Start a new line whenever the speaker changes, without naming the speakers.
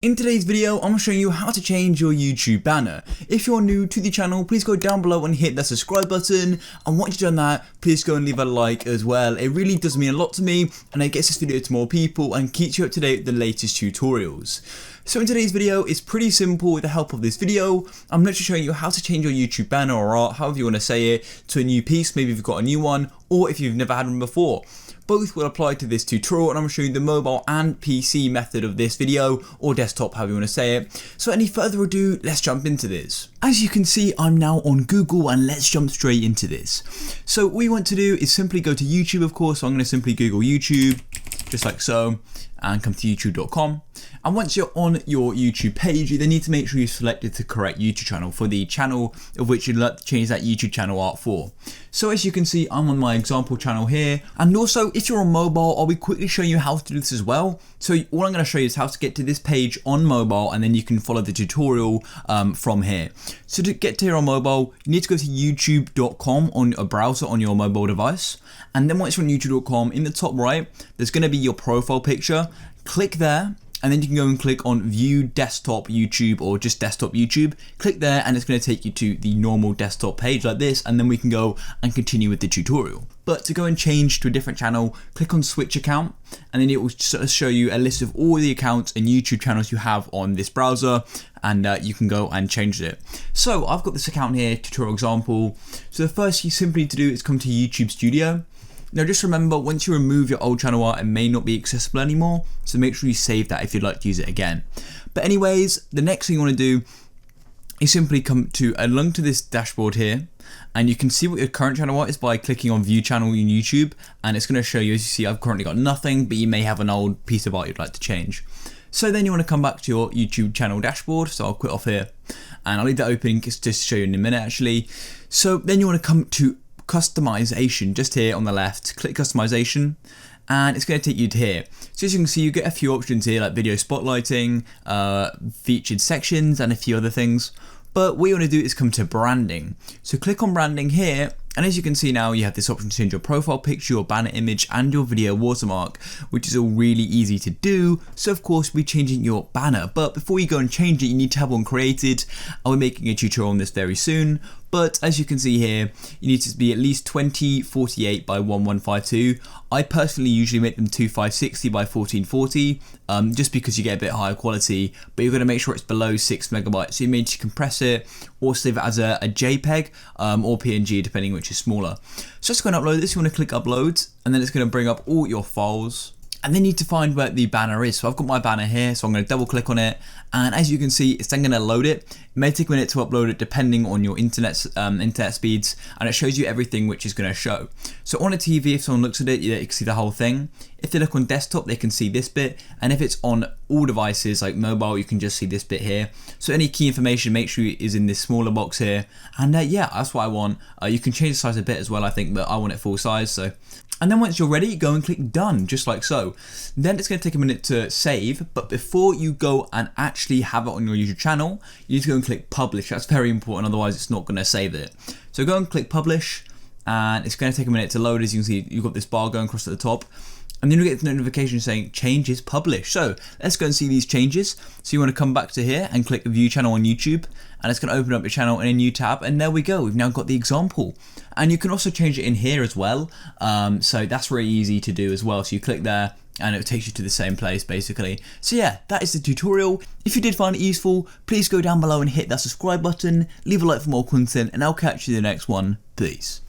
In today's video, I'm going to show you how to change your YouTube banner. If you're new to the channel, please go down below and hit that subscribe button. And once you've done that, please go and leave a like as well. It really does mean a lot to me and it gets this video to more people and keeps you up to date with the latest tutorials. So in today's video, it's pretty simple. With the help of this video, I'm literally showing you how to change your YouTube banner or art, however you want to say it, to a new piece. Maybe if you've got a new one or if you've never had one before. Both will apply to this tutorial and I'm going to show you the mobile and PC method of this video, or desktop, however you want to say it. So any further ado, let's jump into this. As you can see, I'm now on Google and let's jump straight into this. So what we want to do is simply go to YouTube, of course. So I'm going to simply Google YouTube, just like so, and come to youtube.com. And once you're on your YouTube page, you then need to make sure you've selected the correct YouTube channel for the channel of which you'd like to change that YouTube channel art for. So as you can see, I'm on my example channel here. And also, if you're on mobile, I'll be quickly showing you how to do this as well. So all I'm going to show you is how to get to this page on mobile, and then you can follow the tutorial from here. So to get to here on mobile, you need to go to youtube.com on a browser on your mobile device. And then once you're on youtube.com, in the top right, there's going to be your profile picture. Click there. And then you can go and click on view desktop YouTube or just desktop YouTube. Click there and it's going to take you to the normal desktop page like this, and then we can go and continue with the tutorial. But to go and change to a different channel, click on switch account, and then it will show you a list of all the accounts and YouTube channels you have on this browser, and you can go and change it. So I've got this account here, tutorial example. So the first you simply need to do is come to YouTube Studio. Now just remember, once you remove your old channel art, it may not be accessible anymore, so make sure you save that if you'd like to use it again. But anyways, the next thing you want to do is simply come to along to this dashboard here, and you can see what your current channel art is by clicking on view channel in YouTube, and it's going to show you, as you see, I've currently got nothing, but you may have an old piece of art you'd like to change. So then you want to come back to your YouTube channel dashboard, so I'll quit off here, and I'll leave that open just to show you in a minute actually. So then you want to come to customization, just here on the left, click customization, and it's going to take you to here. So as you can see, you get a few options here like video spotlighting, featured sections, and a few other things. But what you want to do is come to branding. So click on branding here, and as you can see now, you have this option to change your profile picture, your banner image, and your video watermark, which is all really easy to do. So of course, we're changing your banner. But before you go and change it, you need to have one created. I'll be making a tutorial on this very soon. But as you can see here, you need to be at least 2048 by 1152. I personally usually make them 2560 by 1440, just because you get a bit higher quality, but you're going to make sure it's below 6 megabytes. So you may need to compress it or save it as a JPEG or PNG, depending which is smaller. So let's go and upload this. You want to click upload, and then it's going to bring up all your files. And then you need to find where the banner is. So I've got my banner here, so I'm going to double click on it. And as you can see, it's then going to load it. It may take a minute to upload it depending on your internet speeds, and it shows you everything which is going to show. So on a TV, if someone looks at it, you can see the whole thing. If they look on desktop, they can see this bit. And if it's on all devices like mobile, you can just see this bit here. So any key information, make sure it is in this smaller box here. And yeah, that's what I want. You can change the size a bit as well, I think, but I want it full size. So. And then once you're ready, go and click done, just like so. Then it's going to take a minute to save, but before you go and actually have it on your YouTube channel, you need to go and click publish. That's very important, otherwise it's not going to save it. So go and click publish, and it's going to take a minute to load. As you can see, you've got this bar going across at the top. And then you get the notification saying changes published. So let's go and see these changes. So you want to come back to here and click view channel on YouTube, and it's going to open up your channel in a new tab. And there we go. We've now got the example, and you can also change it in here as well. So that's really easy to do as well. So you click there and it takes you to the same place basically. So yeah, that is the tutorial. If you did find it useful, please go down below and hit that subscribe button, leave a like for more content, and I'll catch you in the next one. Peace.